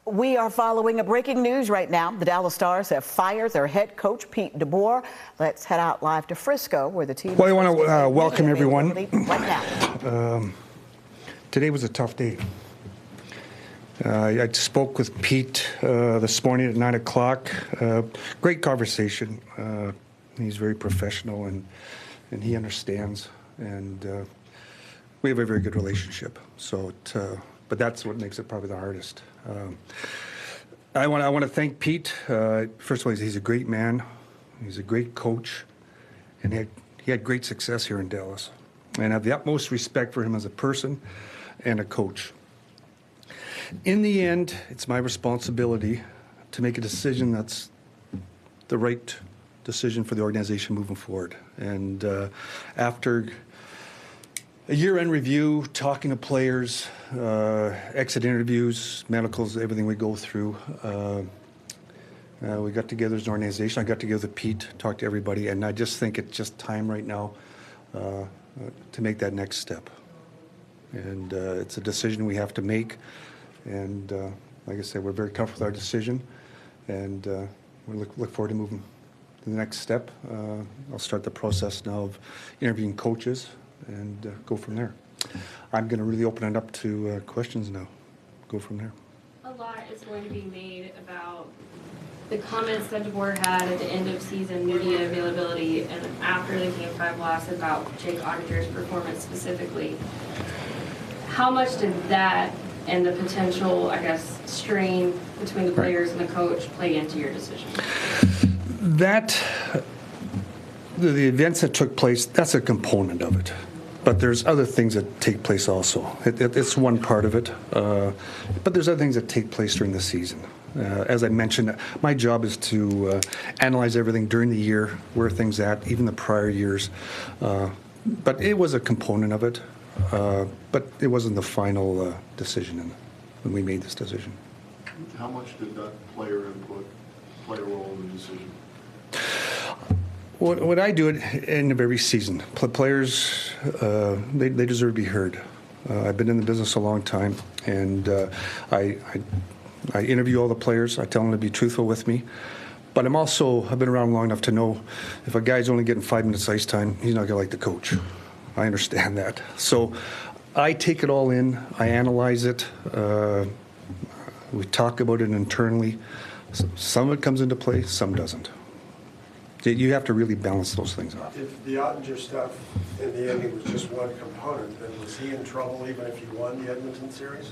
We are following a breaking news right now. The Dallas Stars have fired their head coach, Pete DeBoer. Let's head out live to Frisco, where the team. Well, I want to welcome everyone. Right now. Today was a tough day. I spoke with Pete this morning at 9 o'clock. Great conversation. He's very professional and he understands, and we have a very good relationship. So, but that's what makes it probably the hardest. I want to thank Pete. First of all, he's a great man. He's a great coach, and he had great success here in Dallas. And I have the utmost respect for him as a person and a coach. In the end, it's my responsibility to make a decision that's the right decision for the organization moving forward. And after a year-end review, talking to players, exit interviews, medicals, everything we go through, we got together as an organization. I got together with Pete, talked to everybody, and I just think it's just time right now to make that next step. And it's a decision we have to make. And like I said, we're very comfortable with our decision, and we look forward to moving to the next step. I'll start the process now of interviewing coaches and go from there. I'm going to really open it up to questions now. Go from there. A lot is going to be made about the comments that DeBoer had at the end of season media availability and after the Game 5 loss about Jake Ottinger's performance specifically. How much did that and the potential, I guess, strain between the players and the coach play into your decision? That, the events that took place, that's a component of it. But there's other things that take place also. It's one part of it. But there's other things that take place during the season. As I mentioned, my job is to analyze everything during the year, where things at, even the prior years. But it was a component of it. But it wasn't the final decision when we made this decision. How much did that player input play a role in the decision? What I do at the end of every season, players, they deserve to be heard. I've been in the business a long time, and I interview all the players. I tell them to be truthful with me. But I've been around long enough to know if a guy's only getting 5 minutes ice time, he's not going to like the coach. I understand that. So I take it all in. I analyze it. We talk about it internally. Some of it comes into play, some doesn't. You have to really balance those things out. If the Ottinger stuff in the end was just one component, then was he in trouble even if you won the Edmonton series?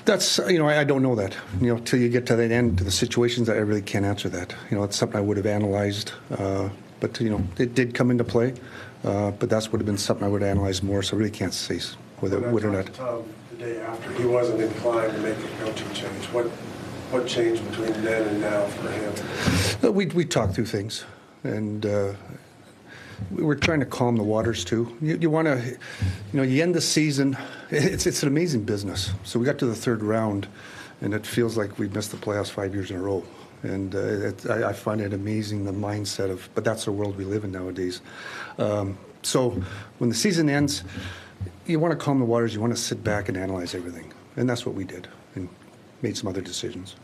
That's, I don't know that. Till you get to that end, to the situations, I really can't answer that. It's something I would have analyzed. But, it did come into play. But that's would have been something I would analyze more, so I really can't say whether it would or not. Tom, the day after, he wasn't inclined to make a coaching change. What changed between then and now for him? We talked through things, and we were trying to calm the waters too. You want to, you end the season. It's an amazing business. So we got to the third round, and it feels like we've missed the playoffs 5 years in a row. And I find it amazing, the mindset of, but that's the world we live in nowadays. So when the season ends, you want to calm the waters, you want to sit back and analyze everything. And that's what we did, and made some other decisions.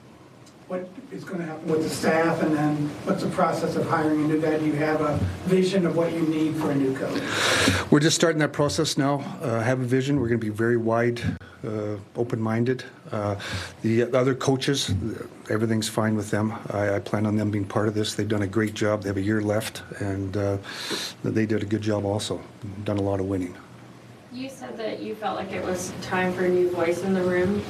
What is going to happen with the staff, and then what's the process of hiring a new guy? Do you have a vision of what you need for a new coach? We're just starting that process now. Have a vision. We're going to be very wide, open-minded. The other coaches, everything's fine with them. I plan on them being part of this. They've done a great job. They have a year left, and they did a good job also. Done a lot of winning. You said that you felt like it was time for a new voice in the room.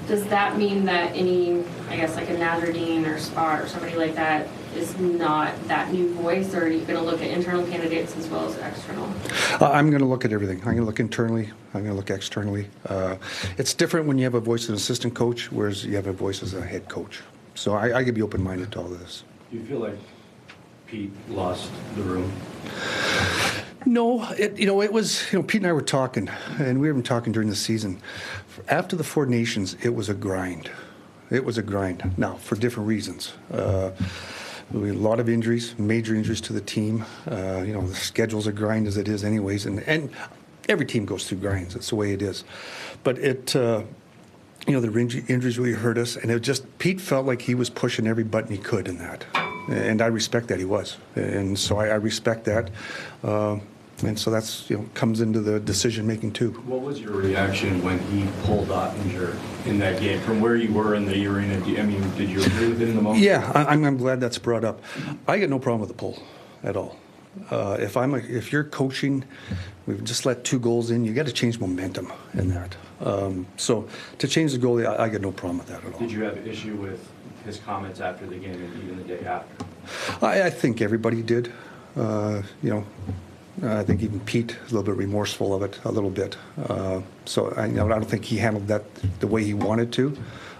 Does that mean that any, I guess, like a Nazardine or Spot or somebody like that is not that new voice, or are you going to look at internal candidates as well as external? I'm going to look at everything. I'm going to look internally. I'm going to look externally. It's different when you have a voice as an assistant coach, whereas you have a voice as a head coach. So I could be open-minded to all of this. Do you feel like Pete lost the room? No, it was, Pete and I were talking, and we were talking during the season. After the Four Nations, it was a grind. It was a grind. Now, for different reasons. We had a lot of injuries, major injuries to the team. The schedule's a grind as it is anyways, and every team goes through grinds. That's the way it is. But it the injuries really hurt us, and Pete felt like he was pushing every button he could in that, and I respect that he was, and so I respect that, and so that's comes into the decision making too. What was your reaction when he pulled Ottinger in that game? From where you were in the arena, did you agree with it in the moment? Yeah, I'm glad that's brought up. I got no problem with the pull at all. If you're coaching, we've just let 2 goals in. You got to change momentum in that. So to change the goalie, I got no problem with that at all. Did you have an issue with his comments after the game and even the day after? I think everybody did. I think even Pete is a little bit remorseful of it, a little bit. So I don't think he handled that the way he wanted to.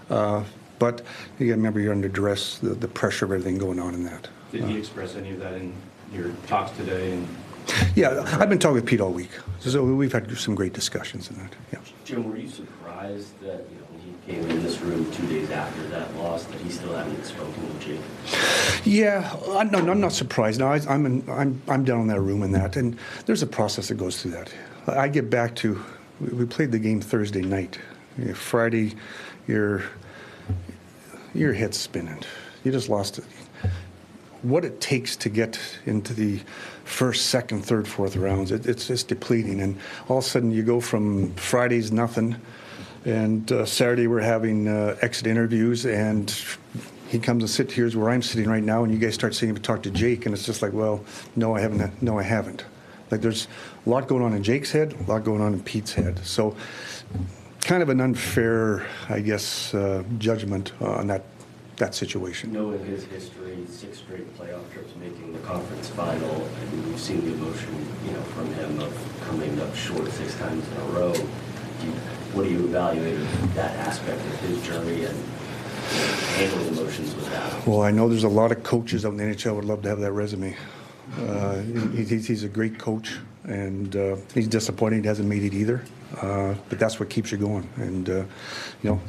But you got to remember, you're under duress, the pressure of everything going on in that. Did he express any of that in your talks today? Yeah, I've been talking with Pete all week, so we've had some great discussions in that. Yeah. Jim, were you surprised that when he came in this room 2 days after that loss, that he still hadn't spoken with Jake? Yeah, I'm not surprised. No, I'm down in that room in that, and there's a process that goes through that. I get back to, we played the game Thursday night. Friday, your head's spinning. You just lost it. What it takes to get into the first, second, third, fourth rounds, it's just depleting. And all of a sudden you go from Friday's nothing, and Saturday we're having exit interviews, and he comes and sits here's where I'm sitting right now, and you guys start saying to talk to Jake, and it's just like, well, no, I haven't. No, I haven't. Like, there's a lot going on in Jake's head, a lot going on in Pete's head. So kind of an unfair, I guess, judgment on that situation. Knowing his history, 6 straight playoff trips, making the conference final, and we've seen the emotion, from him of coming up short 6 times in a row. What do you evaluate that aspect of his journey and handling emotions with that? Well, I know there's a lot of coaches out in the NHL would love to have that resume. He's a great coach, and he's disappointed he hasn't made it either. But that's what keeps you going. And,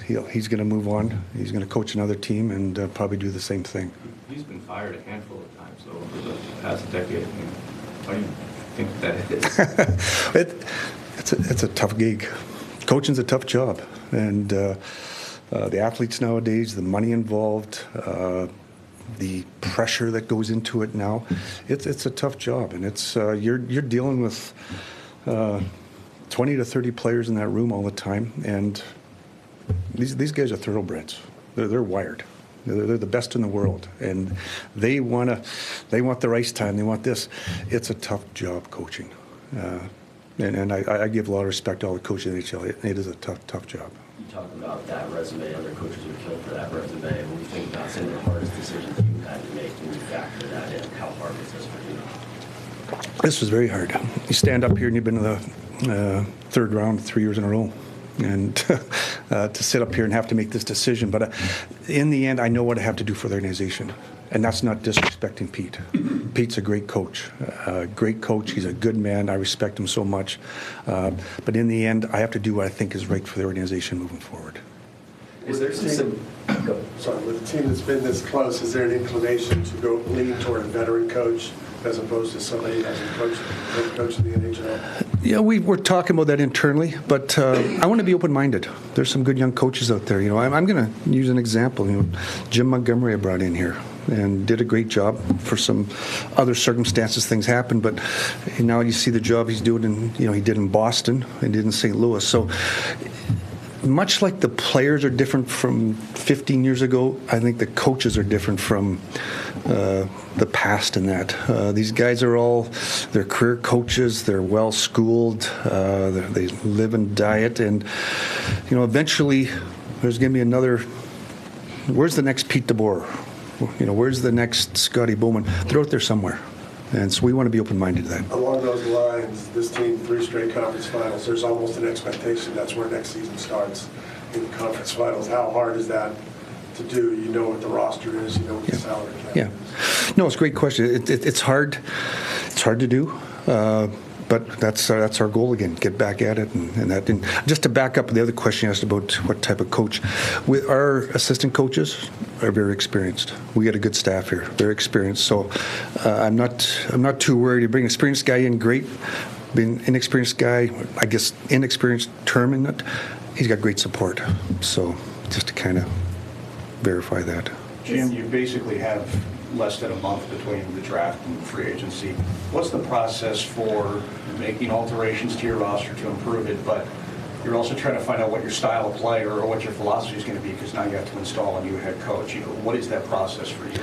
he's going to move on. He's going to coach another team and probably do the same thing. He's been fired a handful of times over the past decade. Why do you think that is? It's a tough gig. Coaching's a tough job. And the athletes nowadays, the money involved, the pressure that goes into it now, it's a tough job. And it's you're dealing with 20 to 30 players in that room all the time, and these guys are thoroughbreds. They're wired. They're the best in the world, and they want their ice time. They want this. It's a tough job coaching, and I give a lot of respect to all the coaches in the NHL. It is a tough job. You talk about that resume, other coaches would kill for that resume. When you think about some of the hardest decisions you had to make, when you factor that in, how hard was this for you? This was very hard. You stand up here and you've been to the third round 3 years in a row, and to sit up here and have to make this decision. But in the end, I know what I have to do for the organization, and that's not disrespecting Pete. Pete's a great coach. He's a good man. I respect him so much. But in the end, I have to do what I think is right for the organization moving forward. Is there with a team that's been this close, is there an inclination to go lean toward a veteran coach as opposed to somebody that hasn't coached in the NHL? Yeah, we're talking about that internally, but I want to be open-minded. There's some good young coaches out there. I'm going to use an example. Jim Montgomery I brought in here and did a great job. For some other circumstances, things happened, but now you see the job he's doing, and he did in Boston and did in St. Louis. So much like the players are different from 15 years ago, I think the coaches are different from the past in that. These guys are they're career coaches, they're well-schooled, they live and diet, and, eventually there's going to be another, where's the next Pete DeBoer? Where's the next Scotty Bowman? They're out there somewhere. And so we want to be open-minded to that. Along those lines, this team, 3 straight conference finals, there's almost an expectation that's where next season starts, in the conference finals. How hard is that to do? You know what the roster is, you know what the salary cap is. No, it's a great question. It's hard. It's hard to do. But that's our goal again, get back at it. And just to back up the other question you asked about what type of coach, our assistant coaches are very experienced. We got a good staff here, very experienced. So I'm not too worried. You bring an experienced guy in, great. Being inexperienced guy, I guess inexperienced term in it, he's got great support. So just to kind of verify that. Jim, you basically have less than a month between the draft and free agency. What's the process for making alterations to your roster to improve it, but you're also trying to find out what your style of play or what your philosophy is going to be, because now you have to install a new head coach. What is that process for you?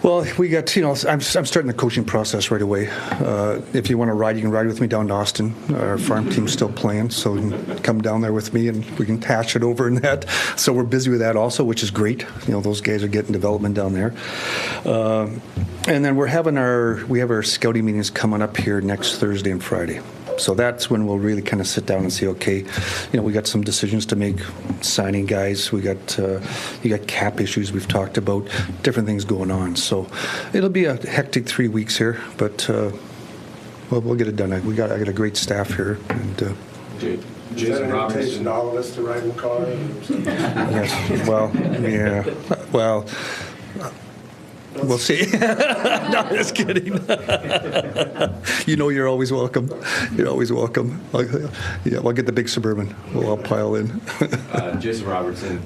Well, we got, I'm starting the coaching process right away. If you want to ride, you can ride with me down to Austin. Our farm team's still playing, so you can come down there with me and we can hash it over in that. So we're busy with that also, which is great. Those guys are getting development down there. And then we have our scouting meetings coming up here next Thursday and Friday. So that's when we'll really kind of sit down and say, okay, we got some decisions to make, signing guys. You got cap issues we've talked about, different things going on. So it'll be a hectic 3 weeks here, but we'll get it done. I got a great staff here. And Jason Robertson. All of us to ride in the car. Yes. Well, yeah. Well. We'll see. No, just kidding. You're always welcome. You're always welcome. I'll get the big Suburban. We'll all pile in. Jason Robertson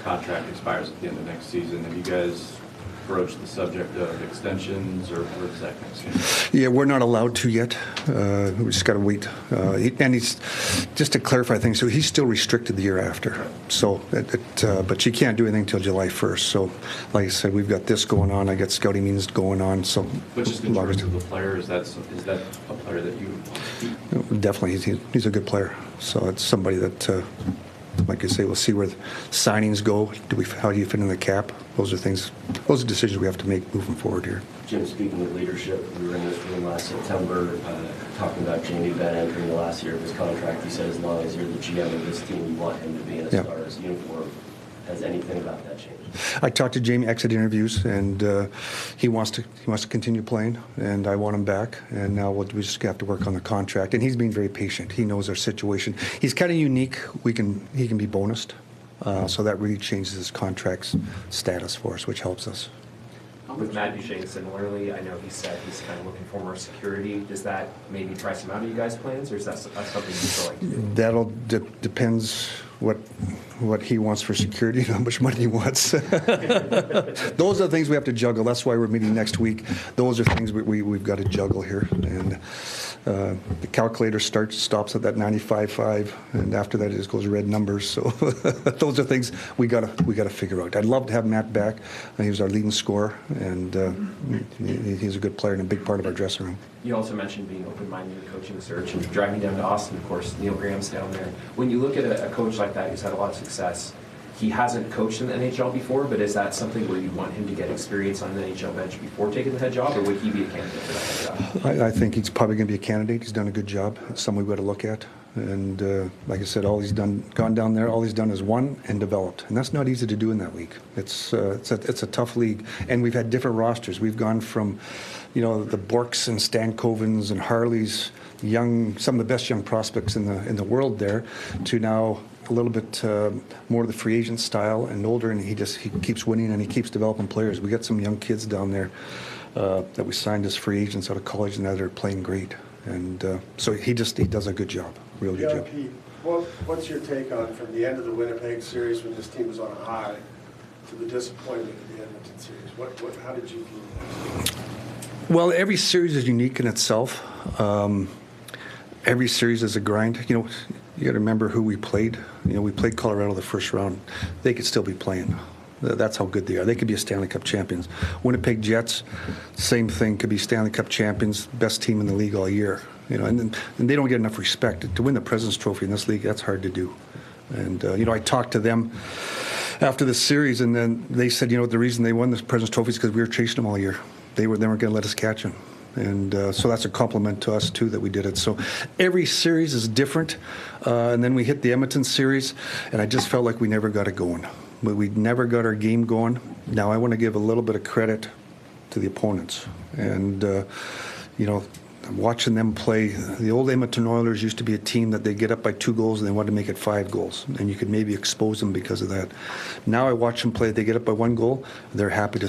contract expires at the end of next season. Have you guys broached the subject of extensions, or where does that come? Yeah, we're not allowed to yet. We just got to wait. And he's, just to clarify things, so he's still restricted the year after. So, but you can't do anything until July 1st. So, like I said, we've got this going on. I got scouting meetings going on. So, but just in terms of the player, is that a player that you would keep? Definitely, he's a good player. So it's somebody that. Like I say, we'll see where the signings go. How do you fit in the cap? Those are decisions we have to make moving forward here. Jim, speaking of leadership, we were in this room last September talking about Jamie Benn entering the last year of his contract. He said as long as you're the GM of this team, you want him to be in a Stars uniform. Has anything about that changed? I talked to Jamie exit interviews, and he wants to continue playing, and I want him back. And now we just have to work on the contract. And he's being very patient. He knows our situation. He's kind of unique. He can be bonused, so that really changes his contract's status for us, which helps us. With Matt Duchene, similarly, I know he said he's kind of looking for more security. Does that maybe try some out of you guys' plans, or is that something you feel like to do? That'll depends what he wants for security and how much money he wants. Those are the things we have to juggle. That's why we're meeting next week. Those are things we've got to juggle here. And the calculator stops at that 95.5, and after that it just goes red numbers. So those are things we got to figure out. I'd love to have Matt back. He was our leading scorer, and he's a good player and a big part of our dressing room. You also mentioned being open-minded in the coaching search and driving down to Austin. Of course, Neil Graham's down there. When you look at a coach like that who's had a lot of success, he hasn't coached in the NHL before, but is that something where you want him to get experience on the NHL bench before taking the head job, or would he be a candidate for that head job? I think he's probably going to be a candidate. He's done a good job. It's something we've got to look at. And like I said, gone down there, all he's done is won and developed. And that's not easy to do in that league. It's a tough league. And we've had different rosters. We've gone from, the Borks and Stankovens and Harleys, some of the best young prospects in the world there, to now a little bit more of the free agent style and older, and he keeps winning and he keeps developing players. We got some young kids down there that we signed as free agents out of college, and now they're playing great. And so he does a good job, real good job. Pete, what's your take on from the end of the Winnipeg series when this team was on a high to the disappointment of the Edmonton series? How did you view that? Well, every series is unique in itself. Every series is a grind. You got to remember who we played. We played Colorado the first round. They could still be playing. That's how good they are. They could be a Stanley Cup champions. Winnipeg Jets, same thing, could be Stanley Cup champions, best team in the league all year. And they don't get enough respect. To win the President's Trophy in this league, that's hard to do. And, I talked to them after the series, and then they said, the reason they won the President's Trophy is because we were chasing them all year. They weren't going to let us catch them. And so that's a compliment to us, too, that we did it. So every series is different. And then we hit the Edmonton series, and I just felt like we never got it going. But we never got our game going. Now I want to give a little bit of credit to the opponents. And, watching them play, the old Edmonton Oilers used to be a team that they get up by 2 goals and they wanted to make it 5 goals. And you could maybe expose them because of that. Now I watch them play, they get up by 1 goal, they're happy to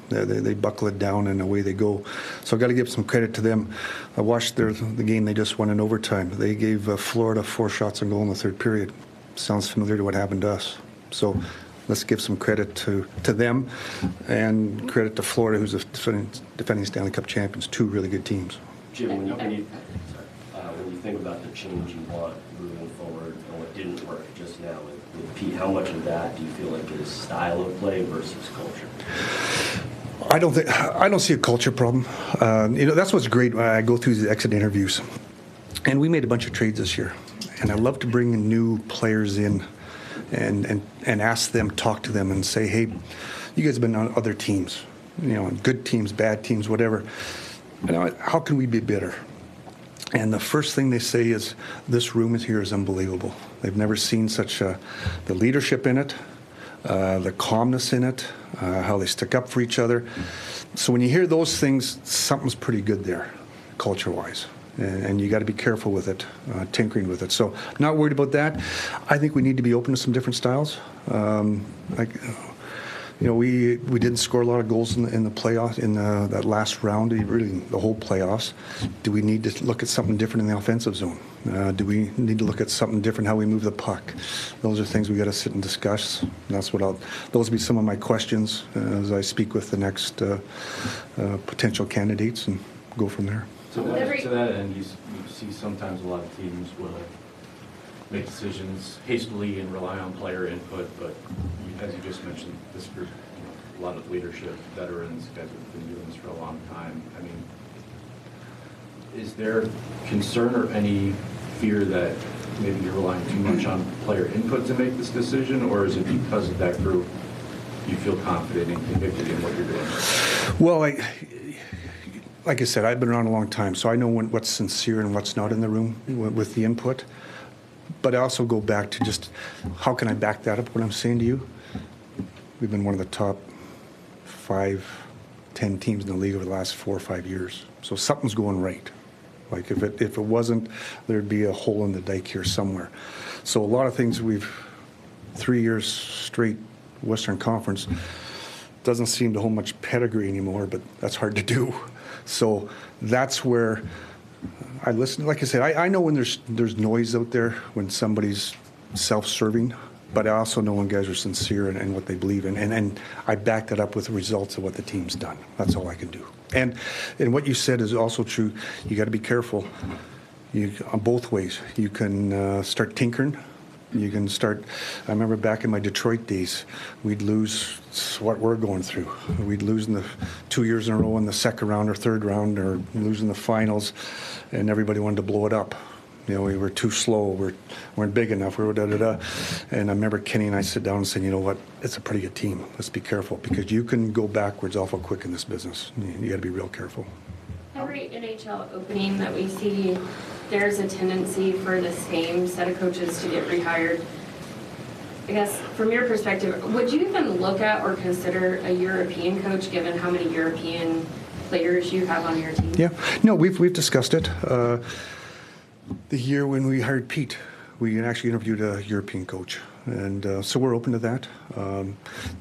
They buckle it down and away they go. So I got to give some credit to them. I watched the game they just won in overtime. They gave Florida 4 shots on goal in the third period. Sounds familiar to what happened to us. So let's give some credit to them and credit to Florida, who's the defending Stanley Cup champions. 2 really good teams. Jim, when you think about the change you want moving forward and what didn't work just now with Pete, how much of that do you feel like is style of play versus culture? I don't see a culture problem. That's what's great when I go through the exit interviews. And we made a bunch of trades this year. And I love to bring in new players in and ask them, talk to them and say, hey, you guys have been on other teams, good teams, bad teams, whatever. How can we be better? And the first thing they say is, this room here is unbelievable. They've never seen such the leadership in it, the calmness in it, how they stick up for each other. So when you hear those things, something's pretty good there, culture-wise. And you got to be careful with it, tinkering with it. So not worried about that. I think we need to be open to some different styles. We didn't score a lot of goals in the playoffs, in that last round, really the whole playoffs. Do we need to look at something different in the offensive zone? Do we need to look at something different, how we move the puck? Those are things we got to sit and discuss. Those will be some of my questions as I speak with the next potential candidates and go from there. To that end, you see sometimes a lot of teams will make decisions hastily and rely on player input, but as you just mentioned, this group, a lot of leadership, veterans, guys who've been doing this for a long time. I mean, is there concern or any fear that maybe you're relying too much on player input to make this decision, or is it because of that group you feel confident and convicted in what you're doing? Well, like I said, I've been around a long time, so I know what's sincere and what's not in the room with the input. But I also go back to just, how can I back that up, what I'm saying to you? We've been one of the top 5-10 teams in the league over the last 4 or 5 years. So something's going right. Like if it wasn't, there'd be a hole in the dike here somewhere. So a lot of things 3 years straight Western Conference, doesn't seem to hold much pedigree anymore, but that's hard to do. So that's where I listen. Like I said, I know when there's noise out there, when somebody's self-serving, but I also know when guys are sincere and what they believe in. And I back that up with the results of what the team's done. That's all I can do. And what you said is also true. You got to be careful. On both ways. You can start tinkering. You can start. I remember back in my Detroit days, we'd lose what we're going through. We'd lose in the 2 years in a row in the second round or third round, or lose in the finals, and everybody wanted to blow it up. We were too slow. We weren't big enough. We were da-da-da. And I remember Kenny and I sit down and saying, you know what, it's a pretty good team. Let's be careful, because you can go backwards awful quick in this business. You got to be real careful. Every NHL opening that we see, there's a tendency for the same set of coaches to get rehired. I guess from your perspective, would you even look at or consider a European coach, given how many European players you have on your team? Yeah, no, we've discussed it. The year when we hired Pete, we actually interviewed a European coach, and so we're open to that.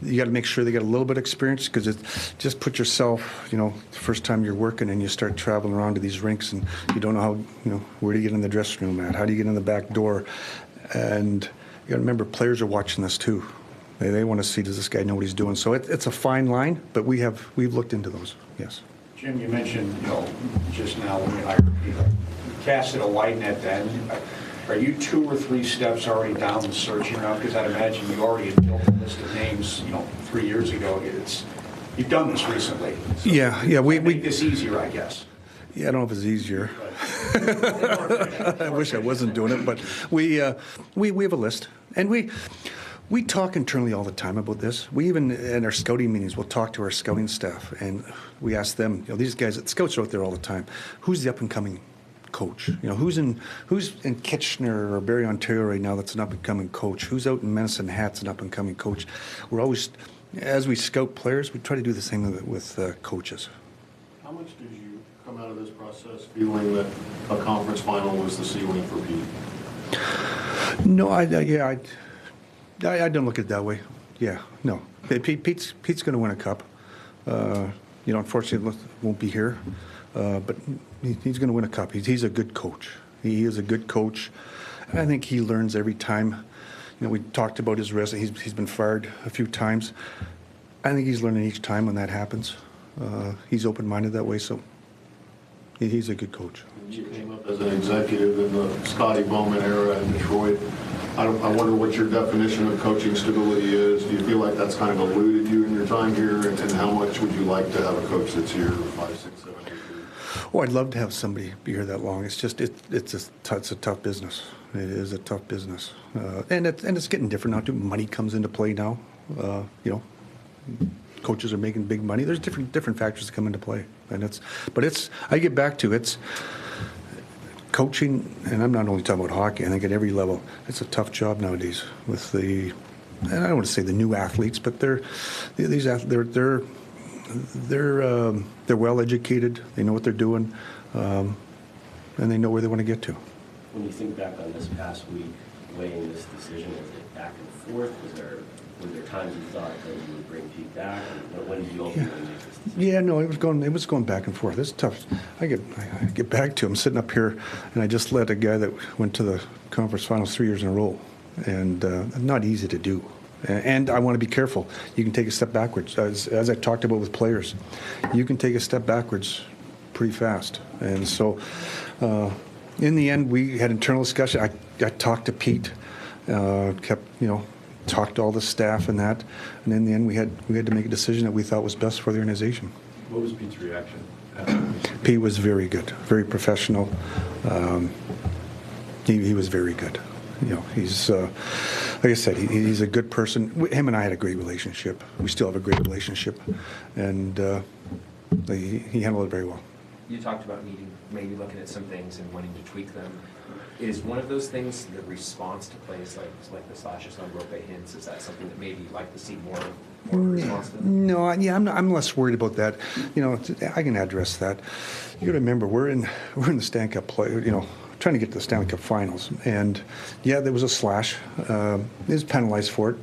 You got to make sure they got a little bit of experience, because it's just put yourself, the first time you're working and you start traveling around to these rinks and you don't know how, where do you get in the dressing room at? How do you get in the back door? And you got to remember, players are watching this too. They want to see, does this guy know what he's doing? So it's a fine line, but we've looked into those. Yes. Jim, you mentioned, just now when you hired people, casted a wide net then. Are you 2 or 3 steps already down the searching route? Because I'd imagine you already had built a list of names, 3 years ago. You've done this recently. So yeah. We make this easier, I guess. Yeah, I don't know if it's easier. I wish I wasn't doing it, but we have a list, and we talk internally all the time about this. We even, in our scouting meetings, we'll talk to our scouting staff, and we ask them, these guys, scouts are out there all the time, who's the up-and-coming coach? Who's in Kitchener or Barrie, Ontario right now that's an up-and-coming coach? Who's out in Medicine Hat's an up-and-coming coach? We're always, as we scout players, we try to do the same with coaches. How much did you come out of this process feeling that a conference final was the ceiling for Pete? No, I don't look at it that way. Yeah, no. Pete's going to win a cup. Unfortunately, won't be here, but he's going to win a cup. He's a good coach. He is a good coach. And I think he learns every time. We talked about his resume. He's been fired a few times. I think he's learning each time when that happens. He's open-minded that way, so he's a good coach. You came up as an executive in the Scotty Bowman era in Detroit. I wonder what your definition of coaching stability is. Do you feel like that's kind of eluded you in your time here? And how much would you like to have a coach that's here 5, 6, 7, 8 years? Oh, I'd love to have somebody be here that long. It's just it's a tough business. It is a tough business, and it's getting different now too. Money comes into play now. Coaches are making big money. There's different factors that come into play, and I get back to it's coaching, and I'm not only talking about hockey. I think at every level, it's a tough job nowadays with and I don't want to say the new athletes, but they're well educated. They know what they're doing, and they know where they want to get to. When you think back on this past week, weighing this decision, was it back and forth? Were there times you thought that you would bring Pete back? And when did you ultimately make this decision? Yeah, no, it was going back and forth. It's tough. I get back to him sitting up here, and I just let a guy that went to the conference finals 3 years in a row, and not easy to do. And I want to be careful. You can take a step backwards, as I talked about with players. You can take a step backwards pretty fast, and so in the end, we had internal discussion. I talked to Pete, talked to all the staff and that, and in the end, we had to make a decision that we thought was best for the organization. What was Pete's reaction? Pete was very good, very professional. He was very good. He's like I said, he's a good person. Him and I had a great relationship. We still have a great relationship, and he handled it very well. You talked about maybe looking at some things and wanting to tweak them. Is one of those things the response to plays like the slashes on rope hints? Is that something that maybe you'd like to see more response to? No, I'm less worried about that. I can address that. You got to remember, we're in the Stanley Cup play. Trying to get to the Stanley Cup Finals, and there was a slash. He was penalized for it.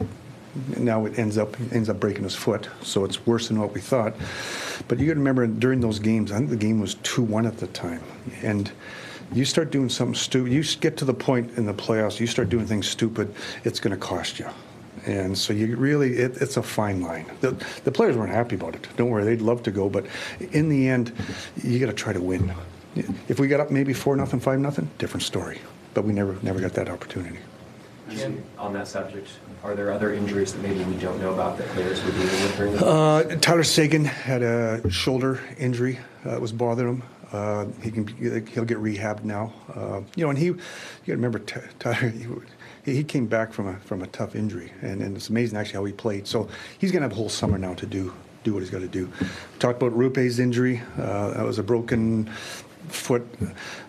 Now it ends up breaking his foot, so it's worse than what we thought. But you got to remember, during those games, I think the game was 2-1 at the time, and you start doing something stupid. You get to the point in the playoffs, you start doing things stupid, it's going to cost you. And so it's a fine line. The players weren't happy about it. Don't worry, they'd love to go, but in the end, you got to try to win. If we got up maybe 4-0, 5-0, different story. But we never got that opportunity. Jim, on that subject, are there other injuries that maybe we don't know about that players would be dealing with during the Tyler Seguin had a shoulder injury. It was bothering him. He'll get rehabbed now. And you got to remember, Tyler, he came back from a tough injury, and it's amazing actually how he played. So he's going to have a whole summer now to do what he's got to do. Talked about Rupe's injury. That was a broken foot.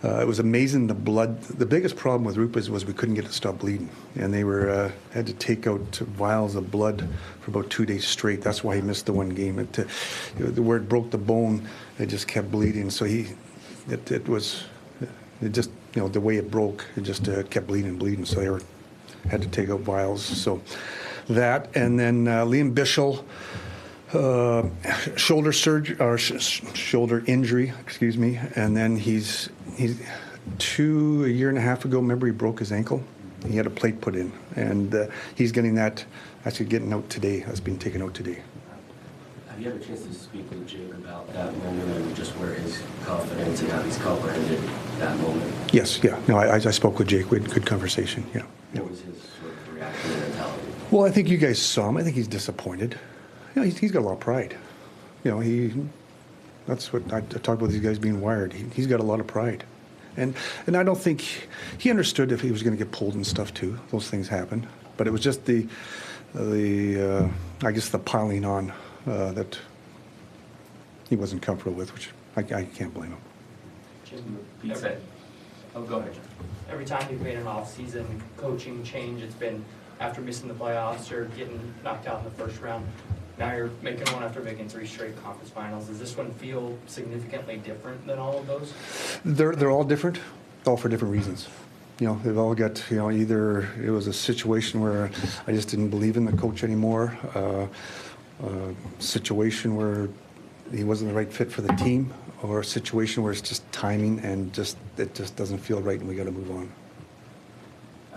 It was amazing, the blood. The biggest problem with Rupe's was we couldn't get it to stop bleeding, and they had to take out vials of blood for about 2 days straight. That's why he missed the one game. Where it broke the bone, it just kept bleeding. So the way it broke, it just kept bleeding. So they had to take out vials. So that, and then Liam Bischel. Shoulder injury, excuse me, and then he's a year and a half ago. Remember, he broke his ankle. He had a plate put in, and he's getting that. Actually, getting out today. That's being taken out today. Have you had a chance to speak with Jake about that moment and just where his confidence and how he's comprehended that moment? Yes, yeah. No, I spoke with Jake. We had a good conversation. Yeah. What was his sort of reaction and mentality? Well, I think you guys saw him. I think he's disappointed. He's got a lot of pride. That's what I talk about, these guys being wired. He's got a lot of pride. And I don't think he understood if he was going to get pulled and stuff too. Those things happen. But it was just the piling on that he wasn't comfortable with, which I can't blame him. Jim, go ahead, John. Every time you've made an off-season coaching change, it's been after missing the playoffs or getting knocked out in the first round. Now you're making one after making 3 straight conference finals. Does this one feel significantly different than all of those? They're all different, all for different reasons. They've all got, either it was a situation where I just didn't believe in the coach anymore, situation where he wasn't the right fit for the team, or a situation where it's just timing and it just doesn't feel right and we got to move on.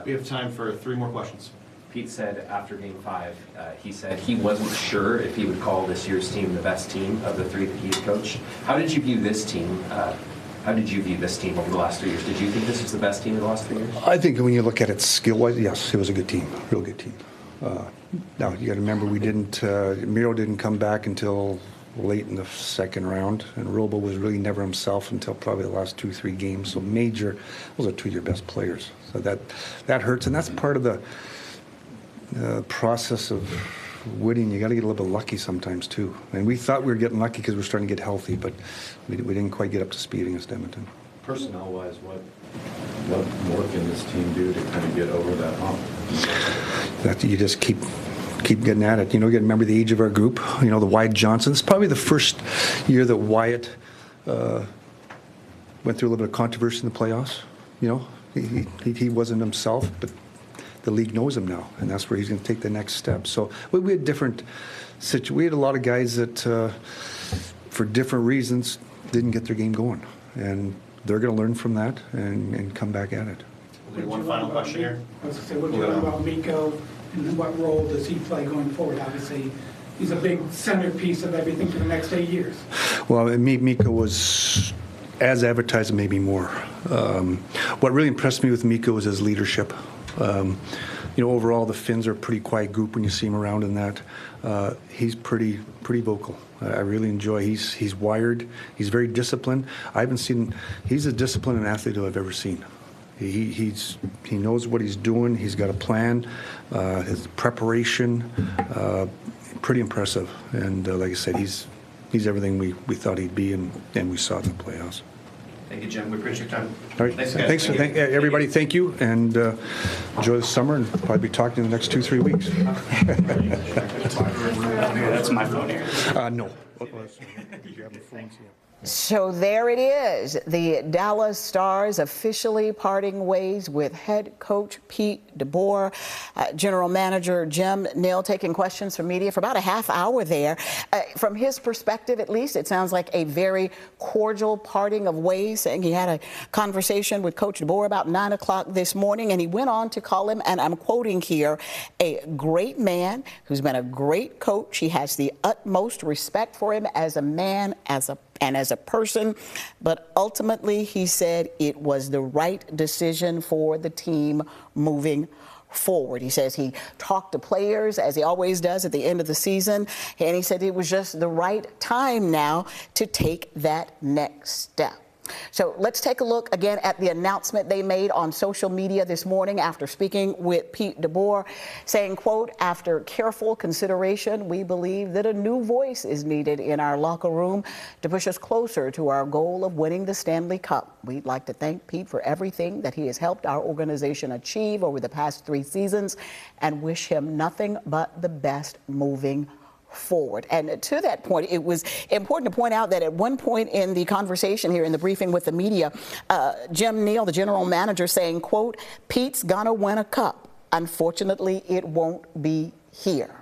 We have time for 3 more questions. Pete said after Game 5, he said he wasn't sure if he would call this year's team the best team of the 3 that he's coached. How did you view this team? How did you view this team over the last 3 years? Did you think this is the best team in the last 3 years? I think when you look at it skill-wise, yes, it was a good team, real good team. Now, you got to remember, Miro didn't come back until late in the second round, and Robo was really never himself until probably the last 2-3 games. So Major, those are 2 of your best players. So that hurts, and that's part of the process of winning. You got to get a little bit lucky sometimes too. And we thought we were getting lucky because we're starting to get healthy, but we didn't quite get up to speed against Edmonton. Personnel-wise, what more can this team do to kind of get over that hump? That you just keep getting at it. You know, you got to remember the age of our group. You know, the Wyatt Johnson. It's probably the first year that Wyatt went through a little bit of controversy in the playoffs. You know, he wasn't himself, but the league knows him now, and that's where he's going to take the next step. So we had different situations. We had a lot of guys that, for different reasons, didn't get their game going, and they're going to learn from that and come back at it. We'll do one final question here. I was going to say, what do you learn about Miko, and what role does he play going forward? Obviously, he's a big centerpiece of everything for the next 8 years. Well, Miko was as advertised, and maybe more. What really impressed me with Miko was his leadership. You know, overall, the Finns are a pretty quiet group when you see him around in that. He's pretty vocal. I really enjoy. He's wired. He's very disciplined. I haven't seen. He's as disciplined an athlete I've ever seen. He knows what he's doing. He's got a plan. His preparation, pretty impressive. And like I said, he's everything we thought he'd be, and we saw it in the playoffs. Thank you, Jim. We appreciate your time. All right. Thanks, guys. Everybody. Thank you, and enjoy the summer, and probably be talking in the next 2-3 weeks. That's my phone here. No. So there it is. The Dallas Stars officially parting ways with head coach Pete DeBoer. General Manager Jim Nill taking questions from media for about a half hour there. From his perspective, at least, it sounds like a very cordial parting of ways, saying he had a conversation with Coach DeBoer about 9 o'clock this morning, and he went on to call him, and I'm quoting here, a great man who's been a great coach. He has the utmost respect for him as a man, as a person, but ultimately he said it was the right decision for the team moving forward. He says he talked to players, as he always does at the end of the season, and he said it was just the right time now to take that next step. So let's take a look again at the announcement they made on social media this morning after speaking with Pete DeBoer, saying, quote, after careful consideration, we believe that a new voice is needed in our locker room to push us closer to our goal of winning the Stanley Cup. We'd like to thank Pete for everything that he has helped our organization achieve over the past 3 seasons and wish him nothing but the best moving forward. And to that point, it was important to point out that at one point in the conversation here in the briefing with the media, Jim Nill, the general manager, saying, quote, Pete's gonna win a cup. Unfortunately, it won't be here.